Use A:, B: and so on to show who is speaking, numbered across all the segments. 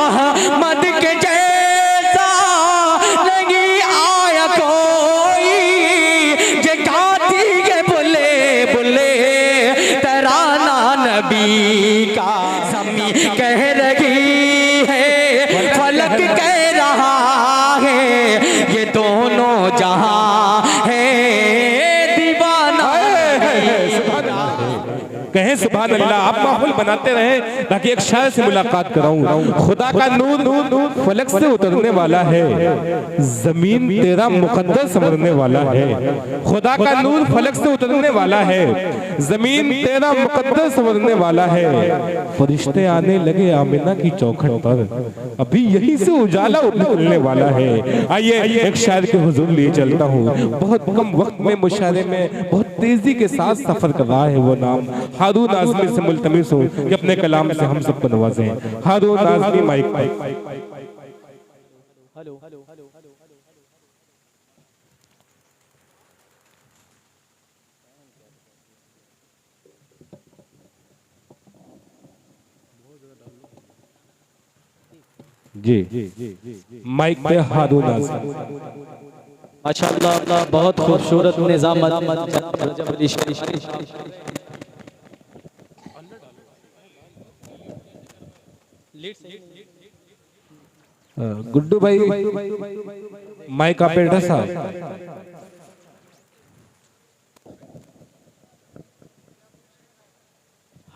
A: मोहम्मद के जैसा नहीं आया कोई, जे गाती के बुले बुले तराना नबी का। ज़मीं कह रही है, फलक कह रहा है, ये दोनों जहां है दीवाना।
B: कहें सुभान अल्लाह। आप माहौल बनाते रहे ताकि एक शायर से मुलाकात कराऊं। खुदा का नूर फलक से उतरने वाला है, जमीन तेरा मुकद्दर समझने वाला है। खुदा का नूर फलक से उतरने वाला है, जमीन तेरा मुकद्दर समझने वाला है। फरिश्ते आने लगे आमिना की चौखट पर, अभी यहीं से उजाला उतरने वाला है। आइए एक शायर के हुजूर लिए चलता हूँ। बहुत कम वक्त में मुशायरे में बहुत तेजी के साथ सफर कर रहा है वो नाम। हारून आज़मी से मुल्तमिस हूँ कि अपने कलाम से हम सबको नवाजें। हारून आज़मी माइक पर। जी माइक पे हारून आज़मी।
C: माशाअल्लाह बहुत खूबसूरत निज़ामत।
B: गुड्डू भाई माइक ऑपरेटर साहब।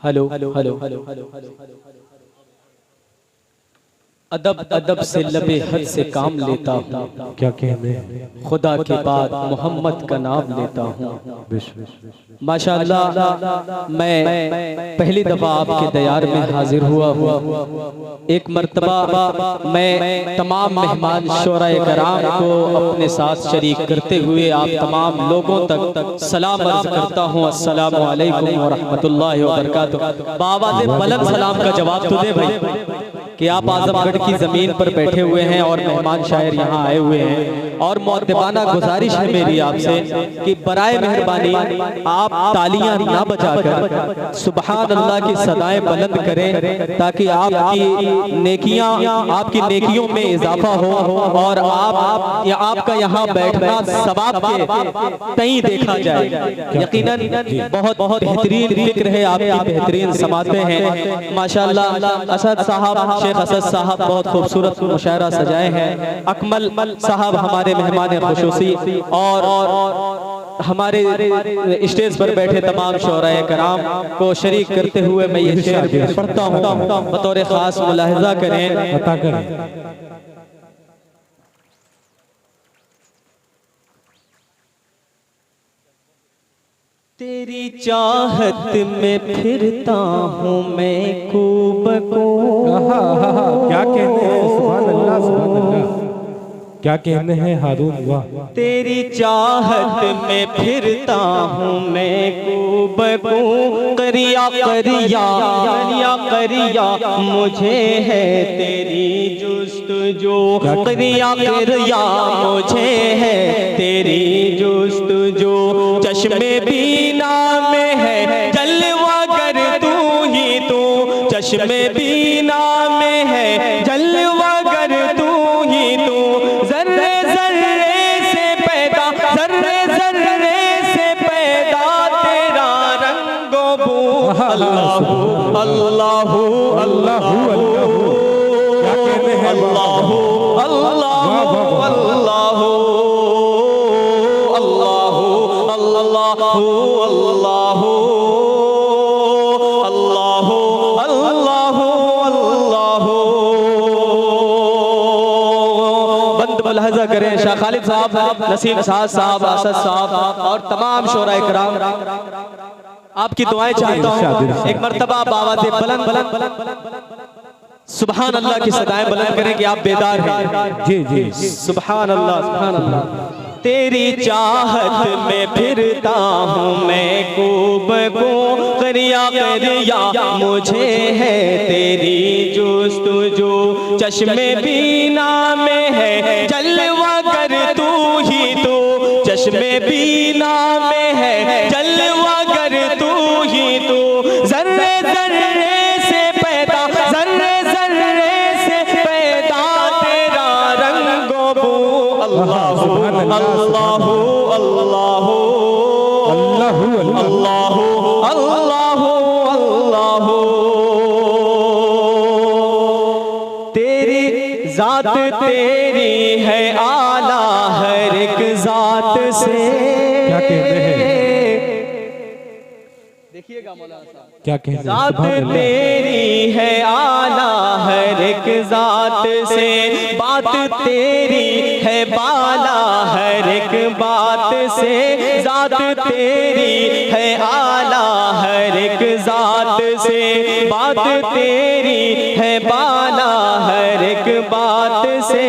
C: Hello hello hello hello. अदब अदब से लबे हद से काम लेता हूँ,
B: क्या कहने
C: खुदा के बाद मोहम्मद का नाम लेता हूँ। माशाअल्लाह मैं पहली दफा आपके दयार में हाजिर हुआ हूँ। एक मर्तबा मैं तमाम मेहमान शोराए कराम को अपने साथ शरीक करते हुए आप तमाम लोगों तक सलाम अर्ज करता हूँ। अस्सलामु अलैकुम व रहमतुल्लाहि व बरकातुहू। बावाज़े बुलंद सलाम का जवाब तो दे भाई कि आप आजमगढ़ की जमीन पर बैठे हुए हैं और मेहमान शायर यहाँ आए हुए हैं। और मुअद्दिबाना गुजारिश है मेरी आपसे कि बराए मेहरबानी आप तालियां ना बजाकर सुबहान अल्लाह की सदाएं बुलंद करें, ताकि आपकी नेकियों में इजाफा हो और आपका यहाँ बैठना सवाब के तई देखा जाए। यकीनन बहुत बेहतरीन फिक्र है आपकी, बेहतरीन समाते हैं माशाअल्लाह। असद साहब, शेख असद साहब बहुत खूबसूरत मुशायरा सजाए हैं। अकमल साहब हमारे मेहमान खुसूसी और हमारे स्टेज पर बैठे तमाम शोराए कराम को शरीक करते हुए मैं ये शेर पढ़ता हूँ, बतौर खास मुलाहिजा करें। तेरी चाहत में फिरता हूँ मैं खूब को।
B: क्या कहने हैं सुभान अल्लाह सुभान अल्लाह। क्या कहने हैं हारून। वाह।
C: तेरी चाहत में फिरता हूँ मैं खूब को। करिया करिया करिया करिया मुझे है तेरी जुस्तजू। करिया करिया मुझे है तेरी जुस्तजू। चश्मे बीना में है जलवा कर तू ही तू। चश्मे बीना में है जलवा कर तू ही तू। जर्रे जर्रे से पैदा, जर्रे जर्रे से पैदा तेरा रंगो बू। अल्लाहू अल्लाहू अल्लाहू अल्लाहू अल्लाहू अल्लाहू अल्लाहू अल्लाहू अल्लाहू अल्लाहू। बंद मुलाहिजा करें शाह खालिद साहब, नसीम साहब, असद साहब और तमाम शोराए कराम आपकी दुआएं चाहता हूँ। एक मर्तबा बावाज़े बुलंद बुलंद सुभान अल्लाह की सदाएं बुलंद करें कि आप बेदार हैं।
B: जी जी
C: सुभान अल्लाह सुभान अल्लाह। तेरी चाहत में फिरता हूँ मैं खूब को। करिया करिया मुझे है तेरी जुस्तजू। चश्मे बीना में है जलवा कर तू ही तू। चश्मे बीना में है जलवा कर तू ही तू। जर्रे जर्रे से पैदा, जर्रे जर्रे से अल्लाहु अल्लाहु
B: अल्लाहु
C: अल्लाहु अल्लाहु अल्लाहु। तेरी जात तेरी है आला हर एक जात से।
B: क्या कहते हैं?
C: देखिएगा मौलाना साहब,
B: क्या कहते हैं?
C: जात
B: सुभान अल्लाह।
C: तेरी है आला हर एक जात से, बात तेरी है बाला हर एक बात से। जात तेरी है आला हर एक जात से, बात तेरी है बाला हर एक बात से।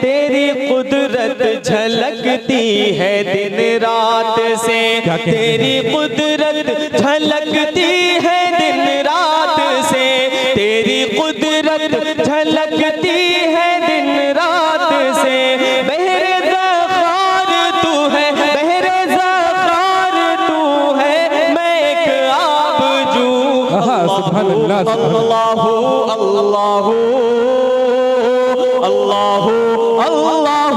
C: तेरी कुदरत झलकती है दिन रात से, तेरी कुदरत झलकती है दिन रात से। तेरी कुदरत झलकती है दिन रात से। बहरे ज़ख़ार तू है, बहरे ज़ख़ार तू है, मैं एक आबजू।
B: सुभान अल्लाह,
C: अल्लाहु अल्लाहु अल्लाहु अल्लाहु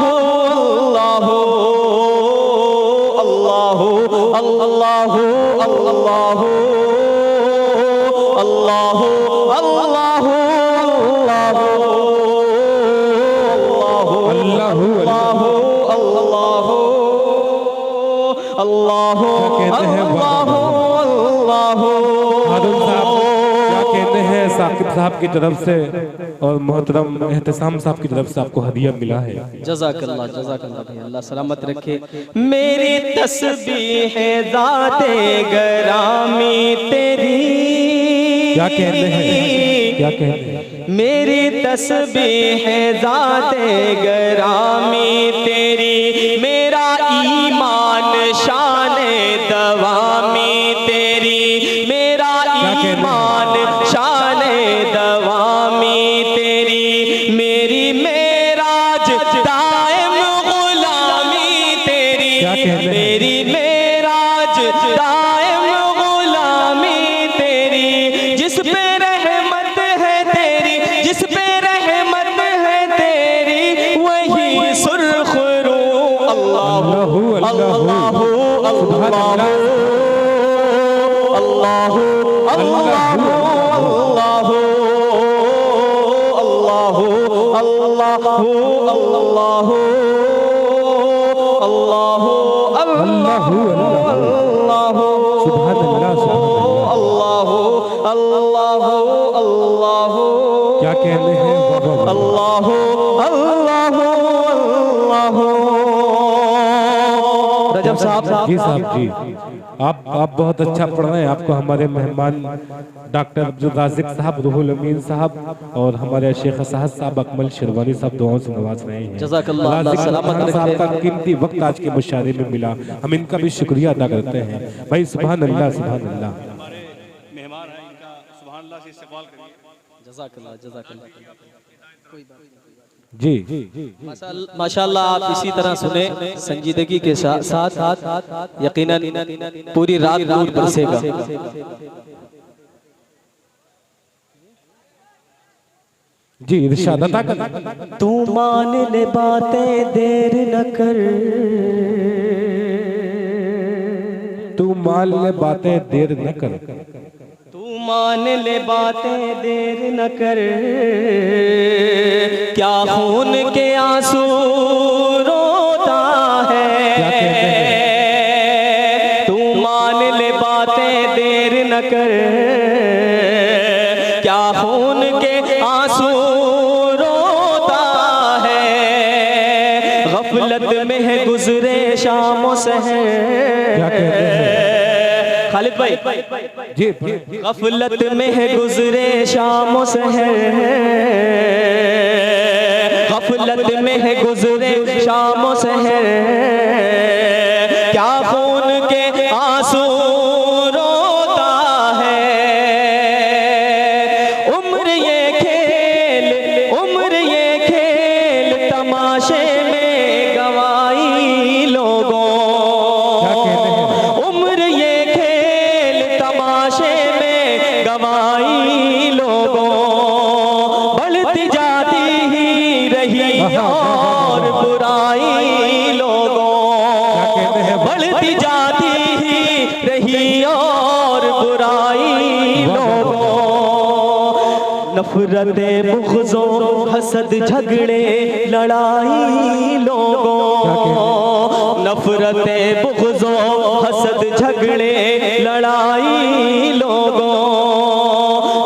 C: अल्लाहु अल्लाहु अल्लाहु अल्लाहु अल्लाहु अल्लाहु अल्लाहु अल्लाहु
B: कहते हैं
C: अल्लाहु अल्लाहु।
B: हारून साहब क्या कहते हैं? साकिब साहब की तरफ से और मोहतरम एहतसाम साहब की तरफ से आपको हदिया मिला है।
C: जज़ाकल्लाह जज़ाकल्लाह भाई, अल्लाह सलामत रखे। मेरी तस्बीह है ज़ाते गरामी तेरी।
B: क्या कहते हैं? क्या कहते हैं?
C: मेरी तस्बीह है ज़ाते गरामी तेरी। मेरा ईमान शाने दवामी तेरी। मेरा ईमान शाने दवामी तेरी। मेरी मेराज दायम गुलामी तेरी। मेरी मेराज दायम गुलामी तेरी। जिस पे रहमत है तेरी, जिस पे रहमत है तेरी, वही सुर्खरू। अल्लाहु अल्लाहु अल्लाहु अल्लाहु अल्लाहु अल्लाहु अल्लाहु अल्लाहु अल्लाहु अल्लाहु अल्लाहु अल्लाहु
B: सुभान अल्लाह, सुभान
C: अल्लाहु अल्लाहु अल्लाहु।
B: क्या कहते हैं?
C: अल्लाहु अल्लाहु अल्लाहु। रजब साहब
B: जी साहब जी, आप बहुत अच्छा पढ़ रहे हैं। आपको हमारे मेहमान डॉक्टर अब्दुल राज़िक साहब, रूहुल अमीन साहब और हमारे शेख असहद साहब अकमल शेरवानी साहब दुआओं से नवाज रहे हैं।
C: जज़ाकल्लाह, अल्लाह सलामत रखे।
B: साहब का कीमती वक्त आज के मुशायरे में मिला, हम इनका भी शुक्रिया अदा करते हैं। भाई सुभान अल्लाह, सुभान अल्लाह।
D: मेहमान है, इनका सुभान अल्लाह से इस्तक़बाल करिए।
C: जज़ाकल्लाह जज़ाकल्लाह।
B: जी
C: माशाअल्लाह, आप इसी तरह सुने संजीदगी के साथ यकीनन पूरी रात नूर बरसेगा।
B: जी इरशाद अता कर।
C: तू मान ले बातें देर न कर,
B: तू मान ले बातें देर न कर।
C: तू मान ले बातें देर न कर। क्या खून के आंसू रोता है। तू मान ले बातें देर न कर। क्या खून के आंसू रोता है। गफलत में है गुजरे शाम सहर।
B: क्या कहते हैं?
C: खालिद भाई
B: जी
C: गफलत में है गुजरे शाम सहर। गफलत में है गुजरे शाम सहर। क्या खून के आंसू रोता है। उम्र ये खेल, उम्र ये खेल तमाशे में गवाई लोगों। उम्र ये खेल तमाशे में गवाई लोगों। बढ़ती जाती ही रही और बुराई लोगों। नफरते बुग़्ज़ो हसद झगड़े लड़ाई लोगों, नफरते बुग़्ज़ो हसद झगड़े लड़ाई लोगों,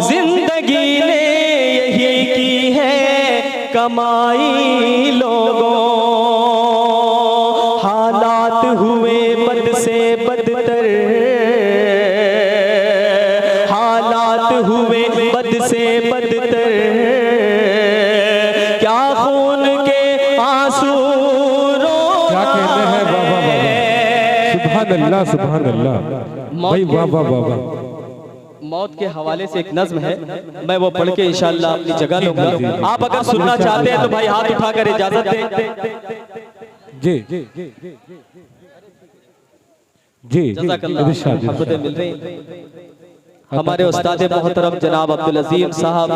C: जिंदगी ने यही की है कमाई लोगों। हालात हुए बद से बदतर, हालात हुए बद से बदतर, क्या खून के आंसू रो
B: क्या कहते हैं, वाह वाह वाह, सुभान अल्लाह सुभान अल्लाह, भाई वाह वाह वाह वाह।
C: मौत के हवाले से एक नज्म है, मैं वो पढ़ के इंशाअल्लाह अपनी जगह लूंगा। आप अगर सुनना चाहते हैं तो भाई हाथ उठाकर इजाजत दें।
B: जी जी
C: जज़ाकल्लाह,
B: इरशाद,
C: मोहब्बतें मिल रही। हमारे उस्ताद मोहतरम जनाब अब्दुल अजीम साहब,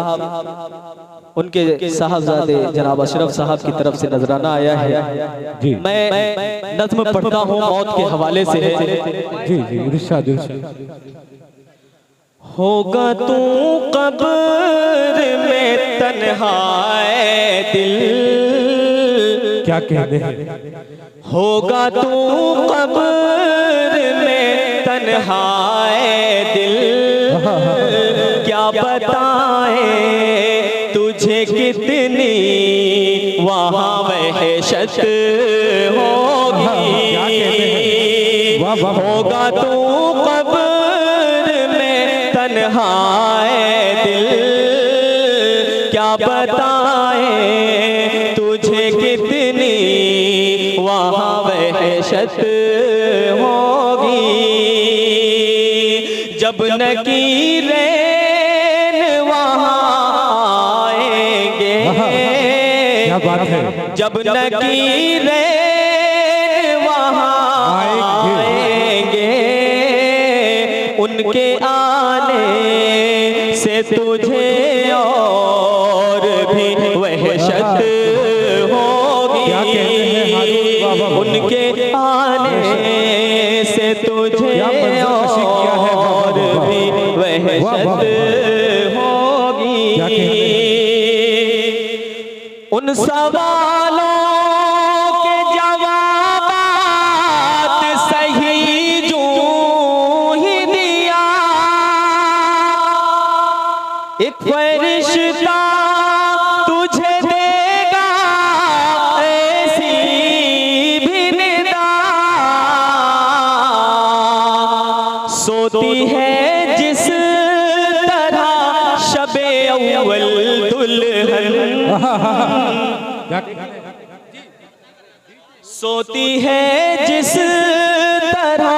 C: उनके साहबजादे जनाब अशरफ साहब की तरफ से नजराना आया है।
B: जी
C: मैं नज्म पढ़ता हूँ मौत के हवाले से।
B: जी जी इरशाद इरशाद।
C: होगा तू कब्र में तन्हाए दिल,
B: क्या कहते हैं,
C: होगा तू कब्र में तन्हाए दिल, क्या बताए तुझे कितनी वहाँ वहशत होगी। होगा तू कब्र में तन्हाए दिल, क्या बताए तुझे कितनी वहाँ वहशत होगी। जब नकीरें वहाँ आएंगे,
B: क्या बात है,
C: जब नकीरें वहाँ आएंगे, उनके आने से तुझे और भी वहशत होगी। उनके आने से तुझे और भी वहशत होगी। उन सवालों के जवाब सही जो ही दिया, एक फरिश्ता तुझे देगा ऐसी भी निदा, सोती है जिस तरह शबे अव्वल दुल्हन, सोती है जिस तरह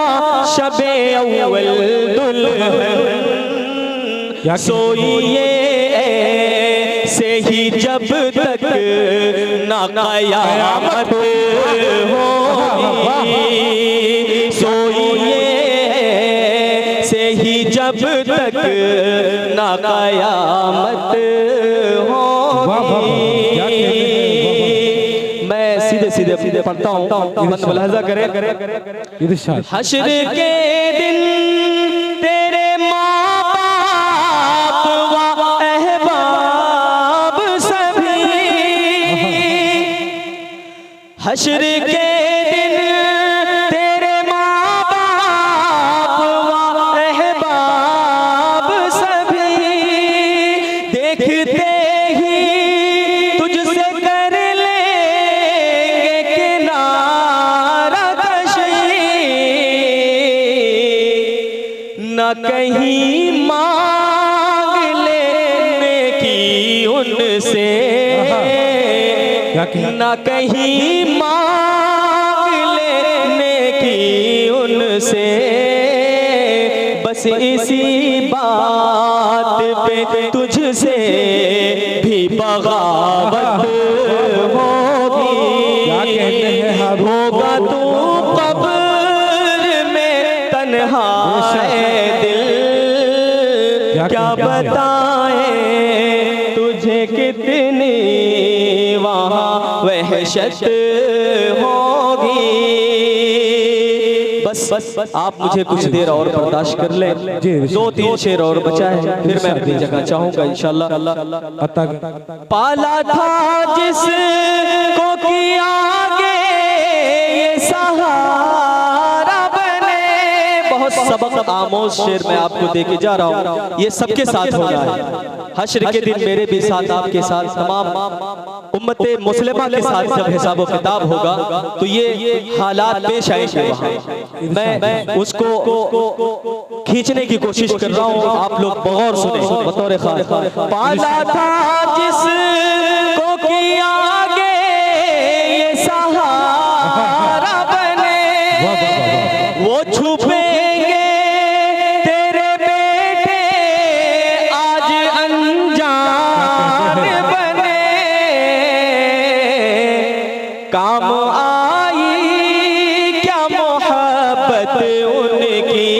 C: शबे अव्वल दुल्हन, सोइए से ही जब तक ना क़यामत होगी, सोइए से ही जब तक ना क़यामत होगी। मैं सीधे सीधे पढ़ता हूँ, मुलाहज़ा करें।
B: इरशाद।
C: हश्र के दिन तेरे माँ बाप व अहबाब सभी, हश्र के दिन तेरे माँ बाप व अहबाब सभी, देखते ही तुझसे कर लेंगे किनारा कशी, न कहीं मांग लेने की उनसे, न कहीं मांग लेने की उनसे, बस इसी बात पे तुझसे भी बगावत होगी। होगा तू कब्र में तन्हाए दिल, क्या बताए तुझे कितनी वहाँ वहशत होगी। बस बस आप मुझे कुछ देर और बर्दाश्त कर ले, 2-3 शेर और बचा है, फिर मैं अपनी जगह चाहूंगा इंशाल्लाह। पाला था जिसको किया आगे ये सहारा बने। बहुत सबक आमोज शेर मैं आपको दे के जा रहा हूँ, ये सबके साथ हो रहा है। हश्र के दिन मेरे भी साथ, आपके साथ, तमाम उम्मते मुस्लिमा के साथ जब हिसाब व किताब होगा तो ये हालात पेश आएंगे वहाँ। मैं उसको खींचने की कोशिश कर रहा हूँ, आप लोग बगौर सुने बतौर खास। पाला था जिसको किया आगे ये सहारा बने, वो छुपेंगे तेरे बेटे आज अनजान बने। काम आई क्या मोहब्बत उनकी,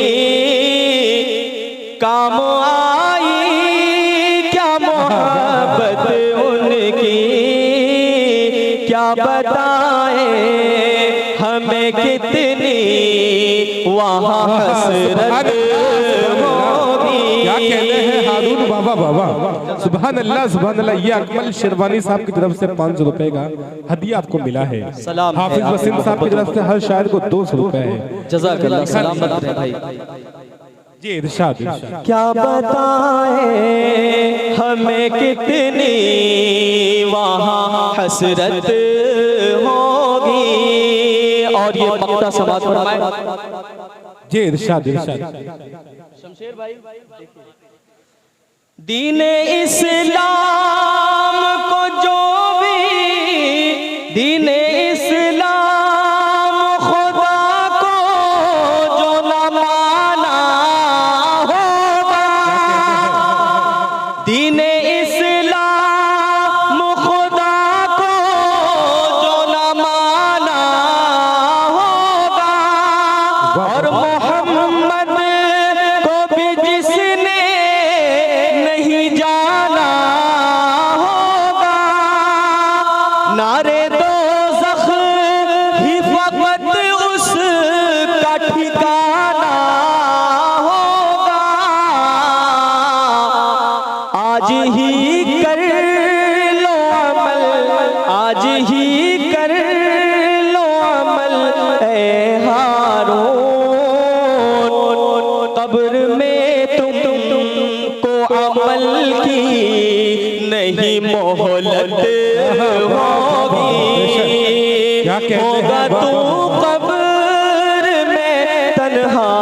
C: काम आई क्या मोहब्बत उनकी, क्या बताएं हमें कितनी वहाँ हसरत होगी।
B: क्या कहते हैं हारून बाबा। सुभान अल्लाह सुभान अल्लाह। ये अकमल शेरवानी साहब की तरफ से 500 रुपए का हदिया आपको मिला है।
C: सलाम
B: हाफिज वसीम साहब की तरफ से हर शायर को 200 रुपए है।
C: जज़ाकल्लाह, सलामत रहे भाई।
B: जी इरशाद।
C: क्या बताएं हमें कितनी वहाँ हसरत होगी। और ये मक्ता समाज फरमाए।
B: जी इरशाद।
C: शमशेर भाई, दीने इस्लाम को जो भी, दीने इस्लाम खुदा को जो न माना होगा, दीने इस्लाम खुदा को जो न माना होगा, और मोहम्मद को भी जिसने नहीं जाना होगा, नारे दोज़ख ही फकत उसका ठिकाना होगा। आज ही कर लो अमल, आज ही कर लो अमल ए हारून, कब्र में तुमको अमल की नहीं मोहलत होगी। होगा तू कब्र में तन्हा